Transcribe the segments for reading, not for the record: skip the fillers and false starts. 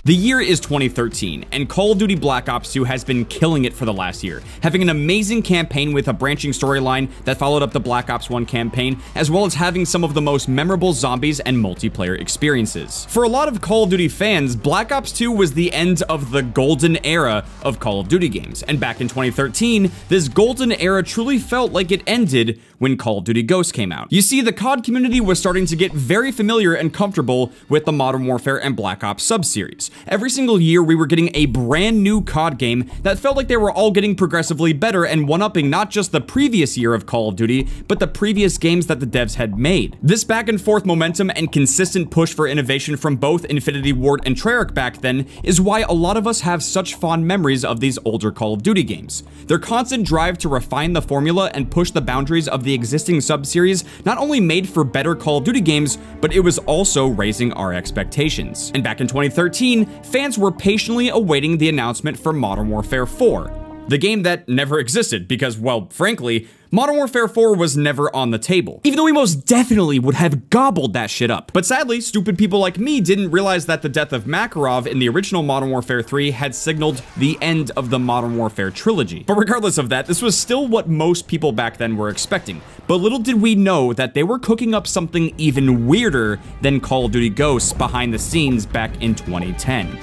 The year is 2013, and Call of Duty Black Ops 2 has been killing it for the last year, having an amazing campaign with a branching storyline that followed up the Black Ops 1 campaign, as well as having some of the most memorable zombies and multiplayer experiences. For a lot of Call of Duty fans, Black Ops 2 was the end of the golden era of Call of Duty games, and back in 2013, this golden era truly felt like it ended when Call of Duty Ghosts came out. You see, the COD community was starting to get very familiar and comfortable with the Modern Warfare and Black Ops sub-series. Every single year, we were getting a brand new COD game that felt like they were all getting progressively better and one-upping not just the previous year of Call of Duty, but the previous games that the devs had made. This back and forth momentum and consistent push for innovation from both Infinity Ward and Treyarch back then is why a lot of us have such fond memories of these older Call of Duty games. Their constant drive to refine the formula and push the boundaries of the existing sub-series not only made for better Call of Duty games, but it was also raising our expectations. And back in 2013, fans were patiently awaiting the announcement for Modern Warfare 4, the game that never existed because, well, frankly, Modern Warfare 4 was never on the table, even though we most definitely would have gobbled that shit up. But sadly, stupid people like me didn't realize that the death of Makarov in the original Modern Warfare 3 had signaled the end of the Modern Warfare trilogy. But regardless of that, this was still what most people back then were expecting. But little did we know that they were cooking up something even weirder than Call of Duty Ghosts behind the scenes back in 2010.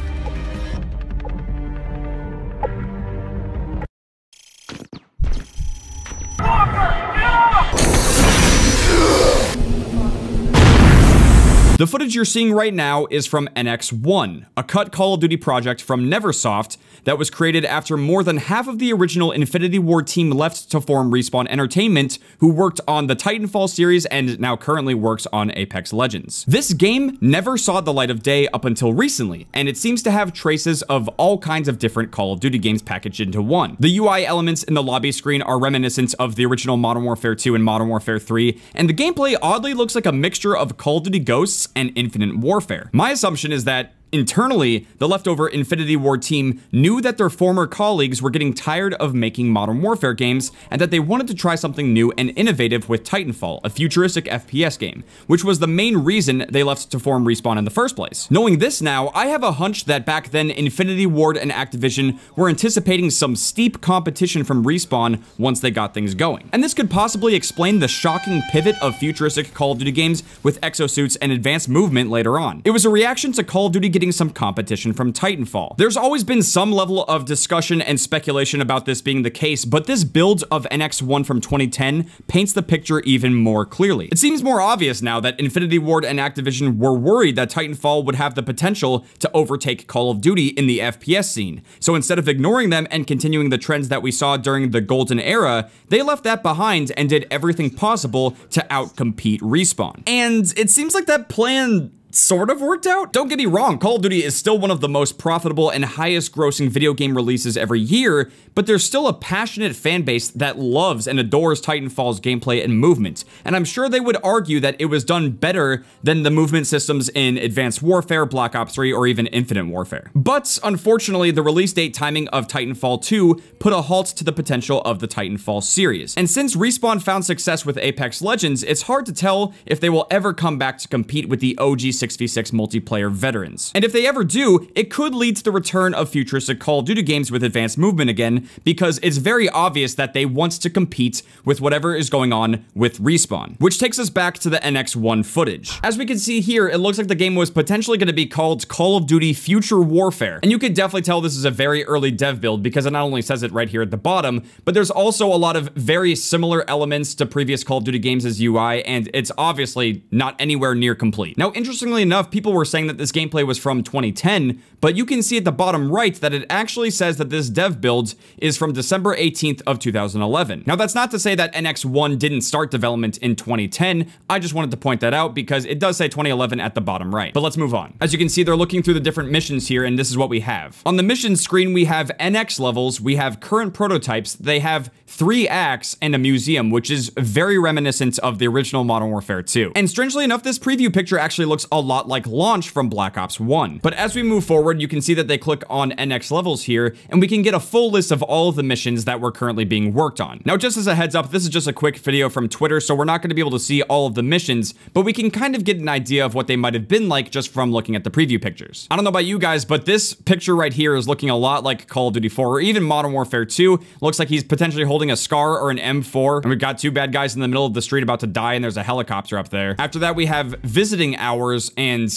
The footage you're seeing right now is from NX1, a cut Call of Duty project from Neversoft that was created after more than half of the original Infinity Ward team left to form Respawn Entertainment, who worked on the Titanfall series and now currently works on Apex Legends. This game never saw the light of day up until recently, and it seems to have traces of all kinds of different Call of Duty games packaged into one. The UI elements in the lobby screen are reminiscent of the original Modern Warfare 2 and Modern Warfare 3, and the gameplay oddly looks like a mixture of Call of Duty Ghosts and Infinite Warfare. My assumption is that internally, the leftover Infinity Ward team knew that their former colleagues were getting tired of making Modern Warfare games and that they wanted to try something new and innovative with Titanfall, a futuristic FPS game, which was the main reason they left to form Respawn in the first place. Knowing this now, I have a hunch that back then Infinity Ward and Activision were anticipating some steep competition from Respawn once they got things going. And this could possibly explain the shocking pivot of futuristic Call of Duty games with exosuits and advanced movement later on. It was a reaction to Call of Duty getting some competition from Titanfall. There's always been some level of discussion and speculation about this being the case, but this build of NX1 from 2010 paints the picture even more clearly. It seems more obvious now that Infinity Ward and Activision were worried that Titanfall would have the potential to overtake Call of Duty in the FPS scene. So instead of ignoring them and continuing the trends that we saw during the golden era, they left that behind and did everything possible to outcompete Respawn. And it seems like that plan sort of worked out. Don't get me wrong, Call of Duty is still one of the most profitable and highest grossing video game releases every year, but there's still a passionate fan base that loves and adores Titanfall's gameplay and movement, and I'm sure they would argue that it was done better than the movement systems in Advanced Warfare, Black Ops 3, or even Infinite Warfare. But unfortunately, the release date timing of Titanfall 2 put a halt to the potential of the Titanfall series. And since Respawn found success with Apex Legends, it's hard to tell if they will ever come back to compete with the OG 6v6 multiplayer veterans. And if they ever do, it could lead to the return of futuristic Call of Duty games with advanced movement again, because it's very obvious that they want to compete with whatever is going on with Respawn. Which takes us back to the NX1 footage. As we can see here, it looks like the game was potentially going to be called Call of Duty Future Warfare. And you could definitely tell this is a very early dev build because it not only says it right here at the bottom, but there's also a lot of very similar elements to previous Call of Duty games as UI, and it's obviously not anywhere near complete. Now, interestingly enough, people were saying that this gameplay was from 2010, but you can see at the bottom right that it actually says that this dev build is from December 18th of 2011. Now, that's not to say that NX1 didn't start development in 2010. I just wanted to point that out because it does say 2011 at the bottom right. But let's move on. As you can see, they're looking through the different missions here, and this is what we have. On the mission screen, we have NX levels, we have current prototypes, they have 3 acts, and a museum, which is very reminiscent of the original Modern Warfare 2. And strangely enough, this preview picture actually looks a a lot like Launch from Black Ops 1. But as we move forward, you can see that they click on NX levels here, and we can get a full list of all of the missions that were currently being worked on. Now, just as a heads up, this is just a quick video from Twitter, so we're not going to be able to see all of the missions, but we can kind of get an idea of what they might have been like just from looking at the preview pictures. I don't know about you guys, but this picture right here is looking a lot like Call of Duty 4 or even Modern Warfare 2. Looks like he's potentially holding a SCAR or an M4, and we've got two bad guys in the middle of the street about to die, and there's a helicopter up there. After that, we have visiting hours, and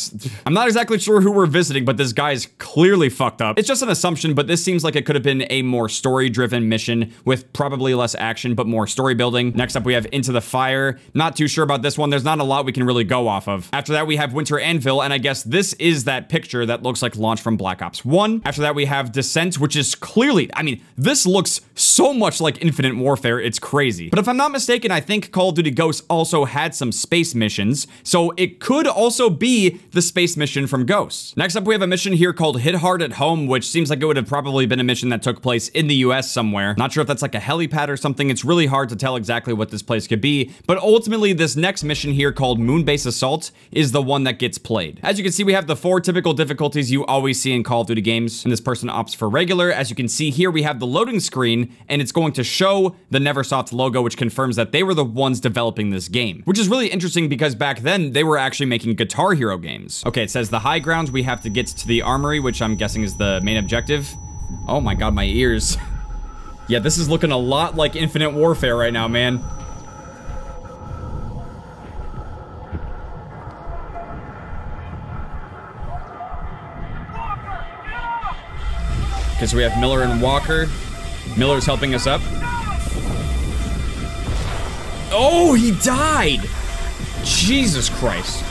I'm not exactly sure who we're visiting, but this guy's clearly fucked up. It's just an assumption, but this seems like it could have been a more story-driven mission with probably less action, but more story building. Next up, we have Into the Fire. Not too sure about this one. There's not a lot we can really go off of. After that, we have Winter Anvil, and I guess this is that picture that looks like Launch from Black Ops 1. After that, we have Descent, which is clearly, I mean, this looks so much like Infinite Warfare, it's crazy. But if I'm not mistaken, I think Call of Duty Ghosts also had some space missions, so it could also be the space mission from Ghosts. Next up, we have a mission here called Hit Hard at Home, which seems like it would have probably been a mission that took place in the US somewhere. Not sure if that's like a helipad or something. It's really hard to tell exactly what this place could be, but ultimately this next mission here called Moonbase Assault is the one that gets played. As you can see, we have the 4 typical difficulties you always see in Call of Duty games, and this person opts for regular. As you can see here, we have the loading screen, and it's going to show the Neversoft logo, which confirms that they were the ones developing this game, which is really interesting because back then they were actually making Guitar Hero games. Okay, it says the high grounds, we have to get to the armory, which I'm guessing is the main objective. Oh my god, my ears. Yeah, this is looking a lot like Infinite Warfare right now, man. Okay, so we have Miller and Walker. Miller's helping us up. Oh, he died! Jesus Christ.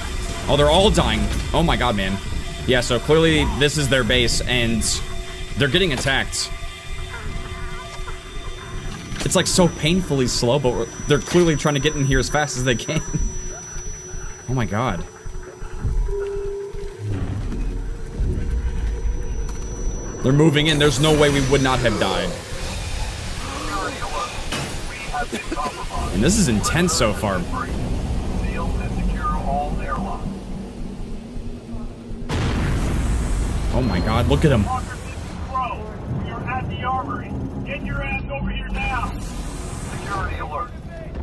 Oh, they're all dying. Oh my god, man. Yeah, so clearly this is their base, and they're getting attacked. It's like so painfully slow, but they're clearly trying to get in here as fast as they can. Oh my god. They're moving in. There's no way we would not have died. And this is intense so far. Oh my god, look at him. You're at the armory. Get your ass over here now. Security alert.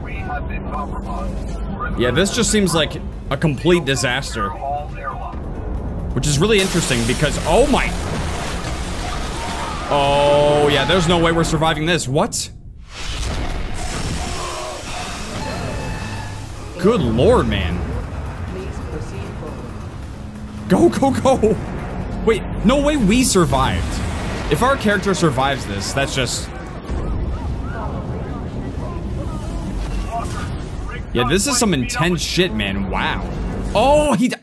We have been compromised. Yeah, this just seems like a complete disaster. Which is really interesting because, oh my... Oh, yeah, there's no way we're surviving this. What? Good lord, man. Go, go, go. Wait, no way we survived. If our character survives this, that's just... Yeah, this is some intense shit, man. Wow. Oh, he...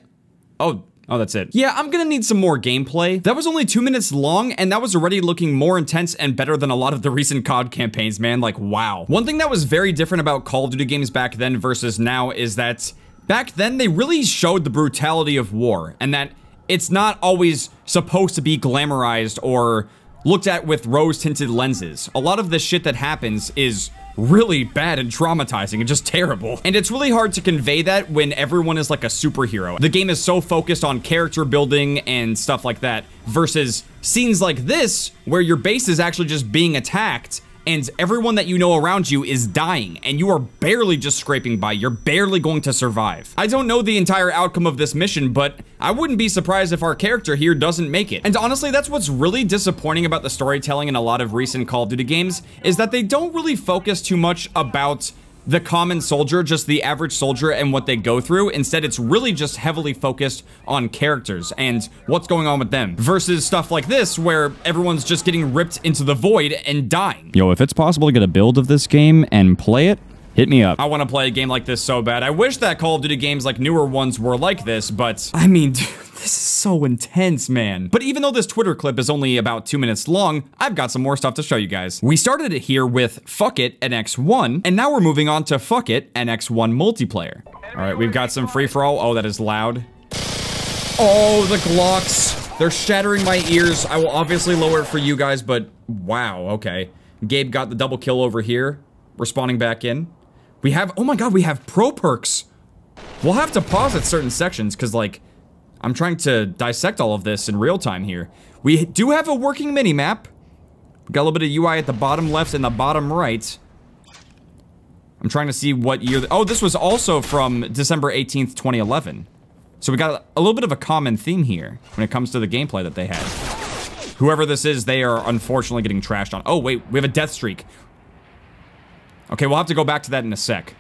Oh, that's it. Yeah, I'm gonna need some more gameplay. That was only 2 minutes long, and that was already looking more intense and better than a lot of the recent COD campaigns, man. Like, wow. One thing that was very different about Call of Duty games back then versus now is that back then they really showed the brutality of war, and that it's not always supposed to be glamorized or looked at with rose-tinted lenses. A lot of the shit that happens is really bad and traumatizing and just terrible. And it's really hard to convey that when everyone is like a superhero. The game is so focused on character building and stuff like that versus scenes like this where your base is actually just being attacked and everyone that you know around you is dying, and you are barely just scraping by. You're barely going to survive. I don't know the entire outcome of this mission, but I wouldn't be surprised if our character here doesn't make it. And honestly, that's what's really disappointing about the storytelling in a lot of recent Call of Duty games, is that they don't really focus too much about the common soldier, just the average soldier and what they go through. Instead, it's really just heavily focused on characters and what's going on with them versus stuff like this where everyone's just getting ripped into the void and dying. Yo, if it's possible to get a build of this game and play it, hit me up. I want to play a game like this so bad. I wish that Call of Duty games like newer ones were like this, but I mean, this is so intense, man. But even though this Twitter clip is only about 2 minutes long, I've got some more stuff to show you guys. We started it here with Fuck It NX1, and now we're moving on to Fuck It NX1 multiplayer. All right, we've got some free-for-all. Oh, that is loud. Oh, the Glocks. They're shattering my ears. I will obviously lower it for you guys, but wow, okay. Gabe got the double kill over here. We're spawning back in. We have, oh my god, we have pro perks. We'll have to pause at certain sections because, like, I'm trying to dissect all of this in real time here. We do have a working mini-map. We got a little bit of UI at the bottom left and the bottom right. I'm trying to see what year... Oh, this was also from December 18th, 2011. So we got a little bit of a common theme here when it comes to the gameplay that they had. Whoever this is, they are unfortunately getting trashed on. Oh, wait, we have a death streak. Okay, we'll have to go back to that in a sec.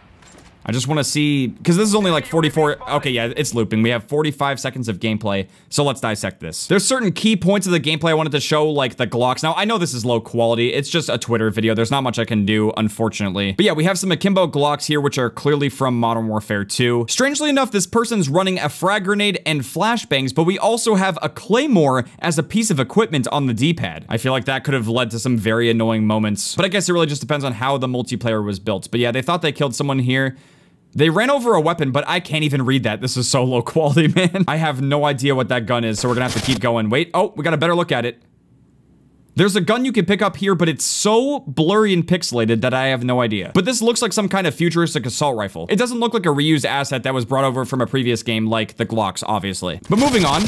I just want to see, because this is only like 44, okay, yeah, it's looping. We have 45 seconds of gameplay, so let's dissect this. There's certain key points of the gameplay I wanted to show, like the Glocks. Now, I know this is low quality. It's just a Twitter video. There's not much I can do, unfortunately. But yeah, we have some Akimbo Glocks here, which are clearly from Modern Warfare 2. Strangely enough, this person's running a frag grenade and flashbangs, but we also have a Claymore as a piece of equipment on the D-pad. I feel like that could have led to some very annoying moments, but I guess it really just depends on how the multiplayer was built. But yeah, they thought they killed someone here. They ran over a weapon, but I can't even read that. This is so low quality, man. I have no idea what that gun is, so we're gonna have to keep going. Wait, oh, we got a better look at it. There's a gun you can pick up here, but it's so blurry and pixelated that I have no idea. But this looks like some kind of futuristic assault rifle. It doesn't look like a reused asset that was brought over from a previous game like the Glocks, obviously. But moving on,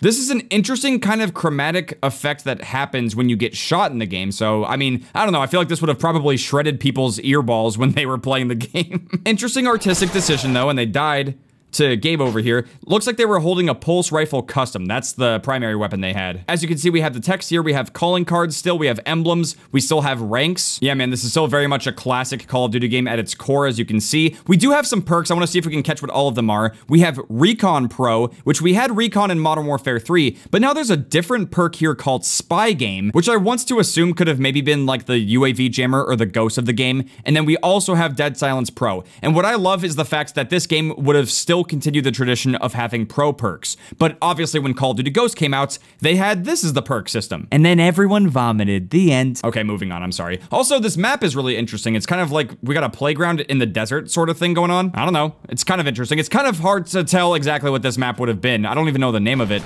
this is an interesting kind of chromatic effect that happens when you get shot in the game. So, I mean, I don't know. I feel like this would have probably shredded people's earballs when they were playing the game. Interesting artistic decision, though, and they died to Gabe over here. Looks like they were holding a pulse rifle custom. That's the primary weapon they had. As you can see, we have the text here. We have calling cards still. We have emblems. We still have ranks. Yeah, man, this is still very much a classic Call of Duty game at its core, as you can see. We do have some perks. I want to see if we can catch what all of them are. We have Recon Pro, which we had Recon in Modern Warfare 3, but now there's a different perk here called Spy Game, which I once to assume could have maybe been like the UAV jammer or the ghost of the game. And then we also have Dead Silence Pro. And what I love is the fact that this game would have still continue the tradition of having pro perks. But obviously when Call of Duty Ghosts came out, they had this is the perk system. And then everyone vomited. The end. Okay, moving on, I'm sorry. Also, this map is really interesting. It's kind of like we got a playground in the desert sort of thing going on. I don't know. It's kind of interesting. It's kind of hard to tell exactly what this map would have been. I don't even know the name of it.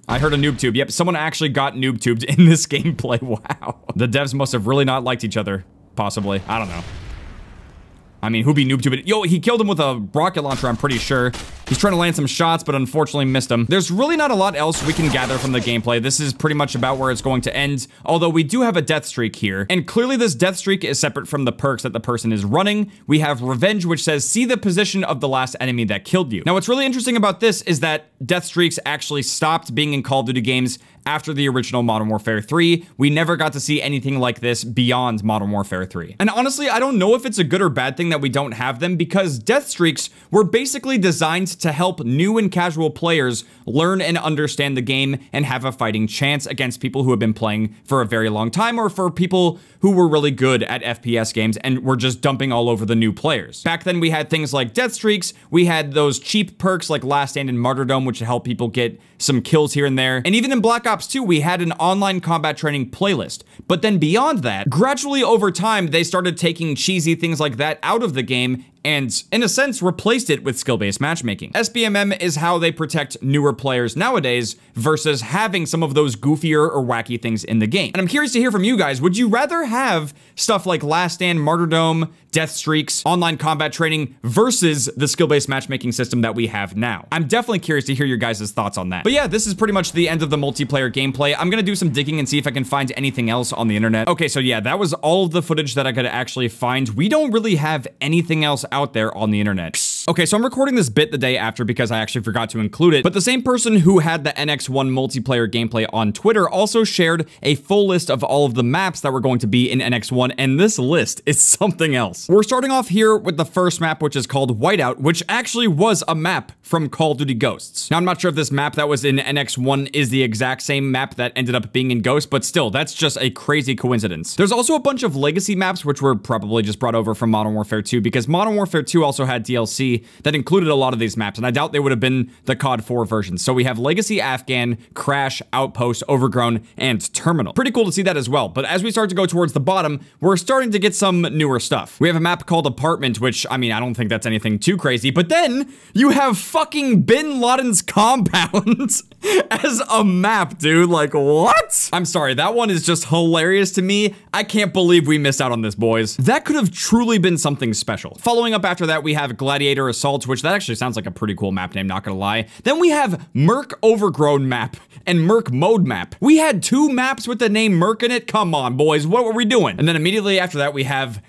I heard a noob tube. Yep, someone actually got noob tubed in this gameplay. Wow. The devs must have really not liked each other. Possibly. I don't know. I mean, who be noob tubing? Yo, he killed him with a rocket launcher, I'm pretty sure. He's trying to land some shots, but unfortunately missed them. There's really not a lot else we can gather from the gameplay. This is pretty much about where it's going to end, although we do have a death streak here. And clearly this death streak is separate from the perks that the person is running. We have Revenge, which says, see the position of the last enemy that killed you. Now, what's really interesting about this is that death streaks actually stopped being in Call of Duty games after the original Modern Warfare 3. We never got to see anything like this beyond Modern Warfare 3. And honestly, I don't know if it's a good or bad thing that we don't have them, because death streaks were basically designed to help new and casual players learn and understand the game and have a fighting chance against people who have been playing for a very long time, or for people who were really good at FPS games and were just dumping all over the new players. Back then we had things like death streaks, we had those cheap perks like Last Stand and Martyrdom, which help people get some kills here and there, and even in Black Ops 2 we had an online combat training playlist. But then beyond that, gradually over time they started taking cheesy things like that out of the game and, in a sense, replaced it with skill-based matchmaking. SBMM is how they protect newer players nowadays versus having some of those goofier or wacky things in the game. And I'm curious to hear from you guys, would you rather have stuff like Last Stand, Martyrdom, death streaks, online combat training versus the skill-based matchmaking system that we have now? I'm definitely curious to hear your guys' thoughts on that. But yeah, this is pretty much the end of the multiplayer gameplay. I'm gonna do some digging and see if I can find anything else on the internet. Okay, so yeah, that was all of the footage that I could actually find. We don't really have anything else out there on the internet. Okay, so I'm recording this bit the day after because I actually forgot to include it, but the same person who had the NX1 multiplayer gameplay on Twitter also shared a full list of all of the maps that were going to be in NX1, and this list is something else. We're starting off here with the first map, which is called Whiteout, which actually was a map from Call of Duty Ghosts. Now, I'm not sure if this map that was in NX1 is the exact same map that ended up being in Ghosts, but still, that's just a crazy coincidence. There's also a bunch of legacy maps, which were probably just brought over from Modern Warfare 2, because Modern Warfare 2 also had DLC that included a lot of these maps, and I doubt they would have been the COD 4 version. So we have Legacy Afghan, Crash, Outpost, Overgrown, and Terminal. Pretty cool to see that as well, but as we start to go towards the bottom, we're starting to get some newer stuff. We have a map called Apartment, which, I mean, I don't think that's anything too crazy, but then you have fucking Bin Laden's compound. as a map, dude. Like, what? I'm sorry, that one is just hilarious to me. I can't believe we missed out on this, boys. That could have truly been something special. Following up after that, we have Gladiator Assault, which that actually sounds like a pretty cool map name, not gonna lie. Then we have Merc Overgrown map and Merc Mode map. We had 2 maps with the name Merc in it. Come on, boys, what were we doing? And then immediately after that, we have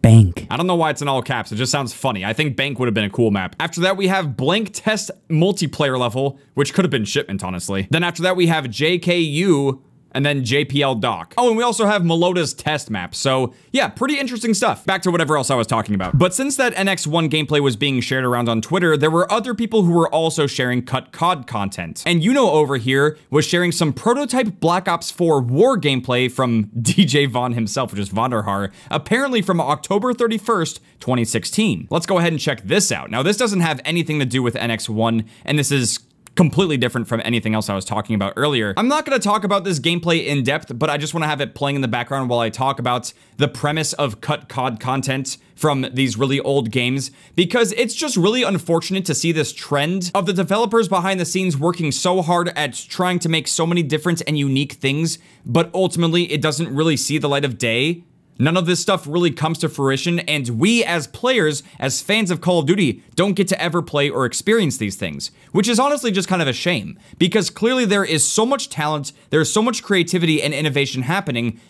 Bank. I don't know why it's in all caps. It just sounds funny. I think Bank would have been a cool map. After that, we have Blank Test Multiplayer Level, which could have been Shipment, honestly. Then after that, we have JKU, and then JPL Dock. Oh, and we also have Meloda's test map. So yeah, pretty interesting stuff. Back to whatever else I was talking about. But since that NX1 gameplay was being shared around on Twitter, there were other people who were also sharing cut COD content. And over here was sharing some prototype Black Ops 4 war gameplay from DJ Von himself, which is Vonderhaar, apparently from October 31st, 2016. Let's go ahead and check this out. Now, this doesn't have anything to do with NX1, and this is completely different from anything else I was talking about earlier. I'm not going to talk about this gameplay in depth, but I just want to have it playing in the background while I talk about the premise of cut COD content from these really old games, because it's just really unfortunate to see this trend of the developers behind the scenes working so hard at trying to make so many different and unique things, but ultimately it doesn't really see the light of day. None of this stuff really comes to fruition, and we as players, as fans of Call of Duty, don't get to ever play or experience these things, which is honestly just kind of a shame, because clearly there is so much talent, there's so much creativity and innovation happening,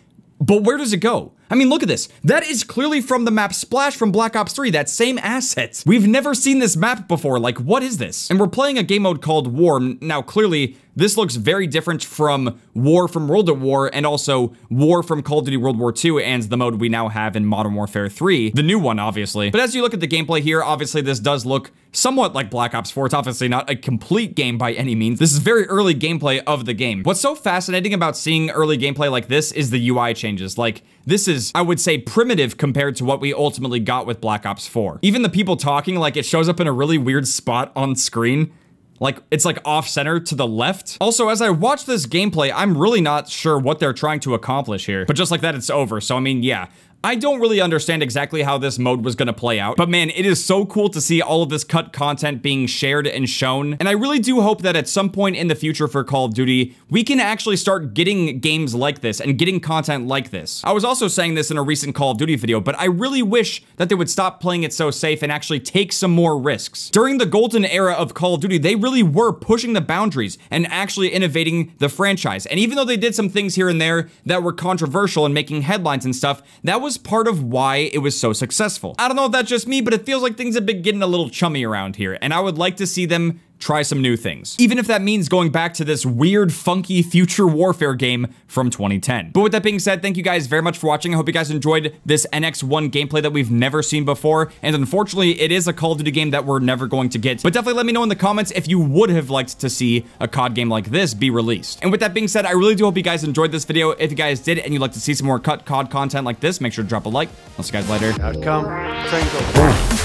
but where does it go? I mean, look at this. That is clearly from the map Splash from Black Ops 3, that same asset. We've never seen this map before, like, what is this? And we're playing a game mode called War. Now, clearly, this looks very different from War from World at War, and also War from Call of Duty World War II, and the mode we now have in Modern Warfare 3, the new one, obviously. But as you look at the gameplay here, obviously this does look somewhat like Black Ops 4. It's obviously not a complete game by any means. This is very early gameplay of the game. What's so fascinating about seeing early gameplay like this is the UI changes. Like, this is, I would say, primitive compared to what we ultimately got with Black Ops 4. Even the people talking, like, it shows up in a really weird spot on screen. Like, it's like off-center to the left. Also, as I watch this gameplay, I'm really not sure what they're trying to accomplish here. But just like that, it's over. So, I mean, yeah. I don't really understand exactly how this mode was gonna play out, but man, it is so cool to see all of this cut content being shared and shown, and I really do hope that at some point in the future for Call of Duty, we can actually start getting games like this and getting content like this. I was also saying this in a recent Call of Duty video, but I really wish that they would stop playing it so safe and actually take some more risks. During the golden era of Call of Duty, they really were pushing the boundaries and actually innovating the franchise, and even though they did some things here and there that were controversial and making headlines and stuff, that was part of why it was so successful. I don't know if that's just me, but it feels like things have been getting a little chummy around here, and I would like to see them try some new things. Even if that means going back to this weird, funky Future Warfare game from 2010. But with that being said, thank you guys very much for watching. I hope you guys enjoyed this NX1 gameplay that we've never seen before, and unfortunately, it is a Call of Duty game that we're never going to get. But definitely let me know in the comments if you would have liked to see a COD game like this be released. And with that being said, I really do hope you guys enjoyed this video. If you guys did and you'd like to see some more cut COD content like this, make sure to drop a like. I'll see you guys later. Outcome, Triangle.